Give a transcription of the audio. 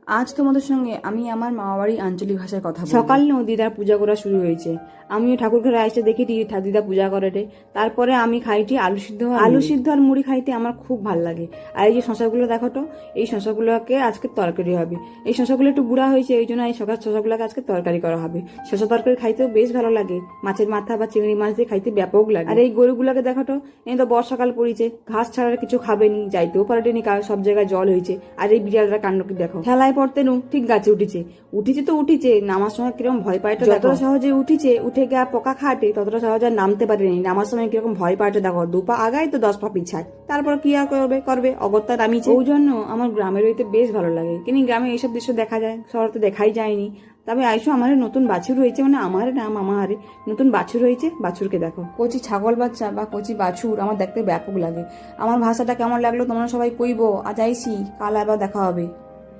আজ তোমাদের সঙ্গে আমি আমার মামাবাড়ির আঞ্চলিক ভাষায় কথা বলবো। সকাল দিদার পূজা করা শুরু হয়েছে। আমিও ঠাকুর ঘরে আসতে দেখেছি দিদা পূজা করে। তারপরে আমি খাইটি আলু সিদ্ধ আর মুড়ি খাইতে আমার খুব ভাল লাগে। আর এই যে শশাগুলো দেখো তো, এই শশাগুলোকে আজকে তরকারি হবে। এই শশাগুলো একটু বুড়া হয়েছে, এই জন্য এই শশাগুলোকে আজকে তরকারি করা হবে। শশা তরকারি খাইতেও বেশ ভালো লাগে, মাছের মাথা বা চিংড়ি মাছ দিয়ে খাইতে ব্যাপক লাগে। আর এই গরুগুলোকে দেখো তো, এই তো বর্ষাকাল পড়েছে, ঘাস ছাড়া কিছু খাবেনি, যাইতেও পারেনি, কারণ সব জায়গায় জল হয়েছে। আর এই বিড়ালটা কাণ্ড কি দেখো, খেলায় পড়তে ঠিক গাছে উঠিছে তো উঠিছে, নামার সময় কিরকম ভয় পাইটা, যতটা সহজে উঠিছে উঠে গিয়ে পোকা খাটে, ততটা সহজে আর নামতে পারেনি। নামার সময় কিরকম ভয় পাইটা দেখো, 2 পা আগায় তো 10 পা পিছায়। তারপর কি আর করবে অগত্যা নামিছে। ওই জন্য আমার গ্রামের হইতে বেশ ভালো লাগে, কিন্তু গ্রামে এইসব দৃশ্য দেখা যায়, শহরে দেখাই যায়নি। তবে আইসো, আমার নতুন বাছুর হয়েছে, মানে আমার নাম আমারে নতুন বাছুর হয়েছে। বাছুরকে দেখো, কচি ছাগল বাচ্চা বা কচি বাছুর আমার দেখতে ব্যাপক লাগে। আমার ভাষাটা কেমন লাগলো তোমরা সবাই কইবো। আজ আইসি, কাল আবার দেখা হবে।